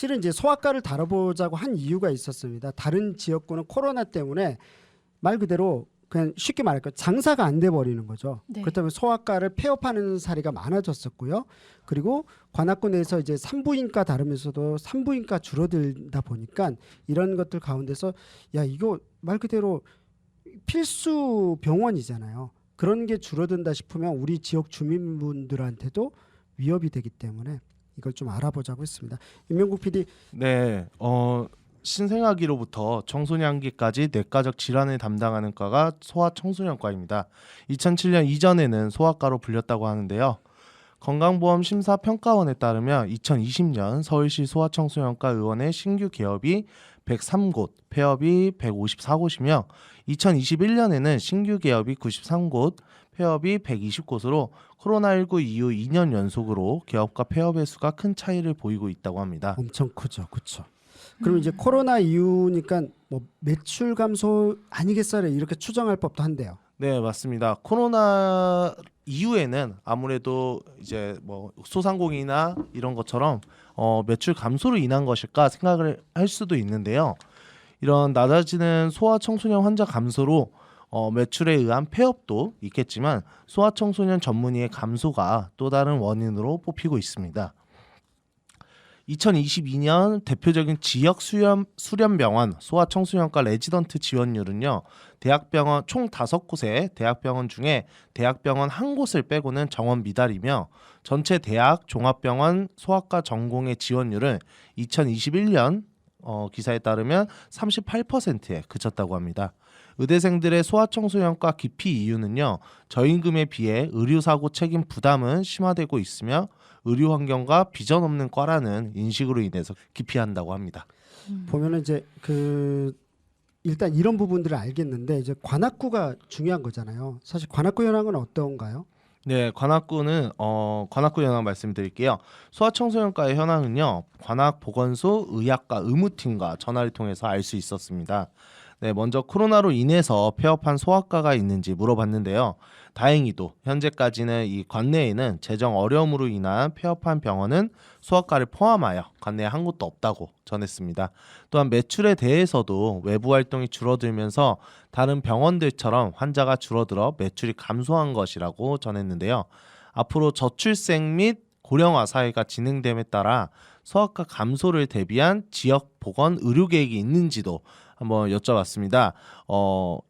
실은 이제 소아과를 다뤄보자고 한 이유가 있었습니다. 다른 지역구는 코로나 때문에 말 그대로 그냥 쉽게 말할까 장사가 안 돼 버리는 거죠. 네. 그렇다면 소아과를 폐업하는 사례가 많아졌었고요. 그리고 관악구 내에서 이제 산부인과 다루면서도 산부인과 줄어들다 보니까 이런 것들 가운데서 야 이거 말 그대로 필수 병원이잖아요. 그런 게 줄어든다 싶으면 우리 지역 주민분들한테도 위협이 되기 때문에 이걸 좀 알아보자고 했습니다. 임명국 PD. 네, 신생아기로부터 청소년기까지 뇌과적 질환을 담당하는 과가 소아청소년과입니다. 2007년 이전에는 소아과로 불렸다고 하는데요. 건강보험 심사평가원에 따르면 2020년 서울시 소아청소년과 의원의 신규 개업이 103곳, 폐업이 154곳이며 2021년에는 신규 개업이 93곳, 폐업이 120곳으로 코로나19 이후 2년 연속으로 개업과 폐업의 수가 큰 차이를 보이고 있다고 합니다. 엄청 크죠. 그렇죠. 그럼 이제 코로나 이후니까 뭐 매출 감소 아니겠어요? 이렇게 추정할 법도 한데요. 네, 맞습니다. 코로나 이후에는 아무래도 이제 뭐 소상공인이나 이런 것처럼 매출 감소로 인한 것일까 생각을 할 수도 있는데요. 이런 낮아지는 소아청소년 환자 감소로 매출에 의한 폐업도 있겠지만 소아청소년 전문의의 감소가 또 다른 원인으로 뽑히고 있습니다. 2022년 대표적인 지역 수련병원 소아청소년과 레지던트 지원율은요. 대학병원 총 5곳의 대학병원 중에 대학병원 한 곳을 빼고는 정원 미달이며 전체 대학 종합병원 소아과 전공의 지원율은 2021년 기사에 따르면 38%에 그쳤다고 합니다. 의대생들의 소아청소년과 기피 이유는요. 저임금에 비해 의료사고 책임 부담은 심화되고 있으며 의료 환경과 비전 없는 과라는 인식으로 인해서 기피한다고 합니다. 보면은 이제 일단 이런 부분들을 알겠는데 이제 관악구가 중요한 거잖아요. 사실 관악구 현황은 어떤가요? 네, 관악구는 관악구 현황 말씀드릴게요. 소아청소년과의 현황은요. 관악보건소 의학과 의무팀과 전화를 통해서 알 수 있었습니다. 네, 먼저 코로나로 인해서 폐업한 소아과가 있는지 물어봤는데요. 다행히도 현재까지는 이 관내에는 재정 어려움으로 인한 폐업한 병원은 소아과를 포함하여 관내에 한 곳도 없다고 전했습니다. 또한 매출에 대해서도 외부 활동이 줄어들면서 다른 병원들처럼 환자가 줄어들어 매출이 감소한 것이라고 전했는데요. 앞으로 저출생 및 고령화 사회가 진행됨에 따라 소아과 감소를 대비한 지역 보건 의료 계획이 있는지도 한번 여쭤봤습니다.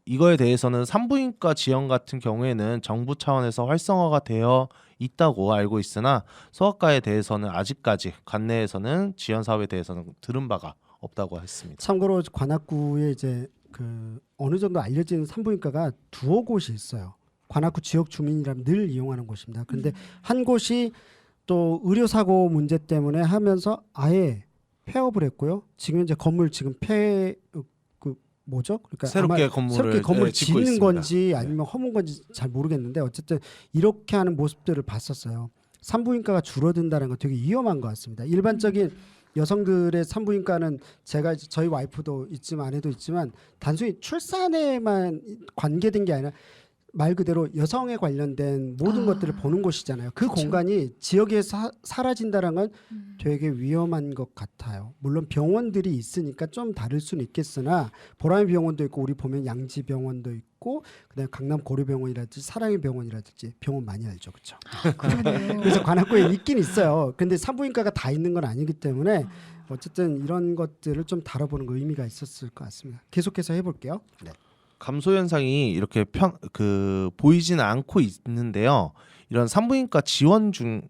이거에 대해서는 산부인과 지원 같은 경우에는 정부 차원에서 활성화가 되어 있다고 알고 있으나 소아과에 대해서는 아직까지 관내에서는 지원 사업에 대해서는 들은 바가 없다고 했습니다. 참고로 관악구에 이제 어느 정도 알려진 산부인과가 두어 곳이 있어요. 관악구 지역 주민이라면 늘 이용하는 곳입니다. 그런데 한 곳이 또 의료 사고 문제 때문에 하면서 아예 폐업을 했고요. 지금 이제 건물 지금 뭐죠? 그러니까 새롭게 건물을 짓고 짓는 있습니다. 건지 아니면 허문 건지 잘 모르겠는데 어쨌든 이렇게 하는 모습들을 봤었어요. 산부인과가 줄어든다는 건 되게 위험한 것 같습니다. 일반적인 여성들의 산부인과는 제가 저희 와이프도 있지만 아내도 있지만 단순히 출산에만 관계된 게 아니라 말 그대로 여성에 관련된 모든 것들을 보는 곳이잖아요. 그 그쵸. 공간이 지역에서 사라진다는 건 되게 위험한 것 같아요. 물론 병원들이 있으니까 좀 다를 수는 있겠으나 보라미 병원도 있고 우리 보면 양지병원도 있고 그다음에 강남 고려병원이라든지 사랑의 병원이라든지 병원 많이 알죠, 그렇죠? 그러네요. 그래서 관악구에 있긴 있어요. 근데 산부인과가 다 있는 건 아니기 때문에 어쨌든 이런 것들을 좀 다뤄보는 거 의미가 있었을 것 같습니다. 계속해서 해볼게요. 네. 감소 현상이 이렇게 보이지는 않고 있는데요. 이런 산부인과 지원 중에서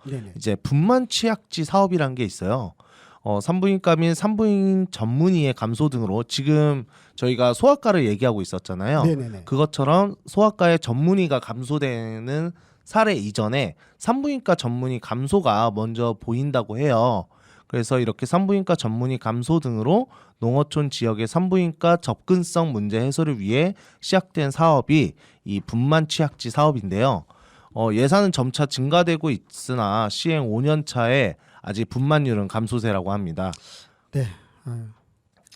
네네. 이제 분만 취약지 사업이란 게 있어요. 산부인과 및 산부인 전문의의 감소 등으로 지금 저희가 소아과를 얘기하고 있었잖아요. 네네네. 그것처럼 소아과의 전문의가 감소되는 사례 이전에 산부인과 전문의 감소가 먼저 보인다고 해요. 그래서 이렇게 산부인과 전문의 감소 등으로 농어촌 지역의 산부인과 접근성 문제 해소를 위해 시작된 사업이 이 분만 취약지 사업인데요. 예산은 점차 증가되고 있으나 시행 5년 차에 아직 분만율은 감소세라고 합니다. 네.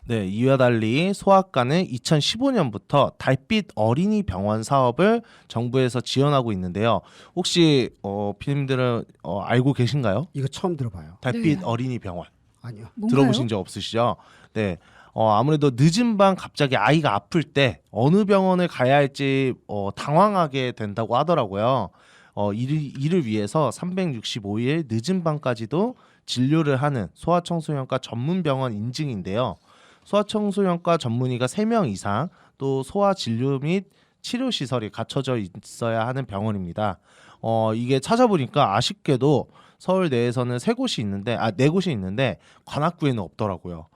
네, 이와 달리 소아과는 2015년부터 달빛 어린이 병원 사업을 정부에서 지원하고 있는데요. 혹시 피디님들은 알고 계신가요? 이거 처음 들어봐요. 달빛 네. 어린이 병원 아니요. 뭔가요? 들어보신 적 없으시죠? 네. 아무래도 늦은 밤 갑자기 아이가 아플 때 어느 병원을 가야 할지 당황하게 된다고 하더라고요. 이를 위해서 365일 늦은 밤까지도 진료를 하는 소아청소년과 전문 병원 인증인데요. 소아청소년과 전문의가 3명 이상 또 소아 진료 및 치료 시설이 갖춰져 있어야 하는 병원입니다. 이게 찾아보니까 아쉽게도 서울 내에서는 4곳이 있는데 관악구에는 없더라고요.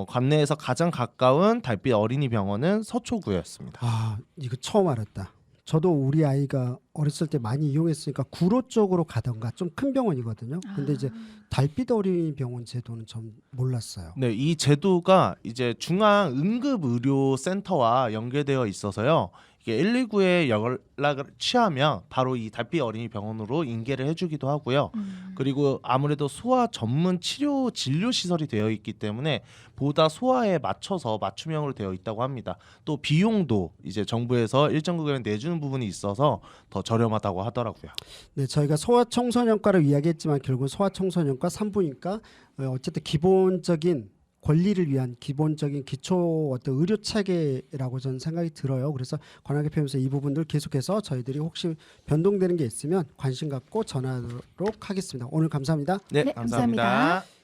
관내에서 가장 가까운 달빛 어린이 병원은 서초구였습니다. 아, 이거 처음 알았다. 저도 우리 아이가 어렸을 때 많이 이용했으니까 구로 쪽으로 가던가 좀 큰 병원이거든요. 근데 이제 달빛 어린이 병원 제도는 좀 몰랐어요. 네, 이 제도가 이제 중앙 응급의료센터와 연계되어 있어서요. 이게 119에 연락을 취하면 바로 이 달빛 어린이 병원으로 인계를 해주기도 하고요. 그리고 아무래도 소아 전문 치료 진료 시설이 되어 있기 때문에 보다 소아에 맞춰서 맞춤형으로 되어 있다고 합니다. 또 비용도 이제 정부에서 일정 금액 내주는 부분이 있어서 더 저렴하다고 하더라고요. 네, 저희가 소아청소년과를 이야기했지만 결국 소아청소년과 산부인과 어쨌든 기본적인 권리를 위한 기본적인 기초 어떤 의료 체계라고 저는 생각이 들어요. 그래서 관악에 펴면서 이 부분들 계속해서 저희들이 혹시 변동되는 게 있으면 관심 갖고 전하도록 하겠습니다. 오늘 감사합니다. 네, 네, 감사합니다. 감사합니다.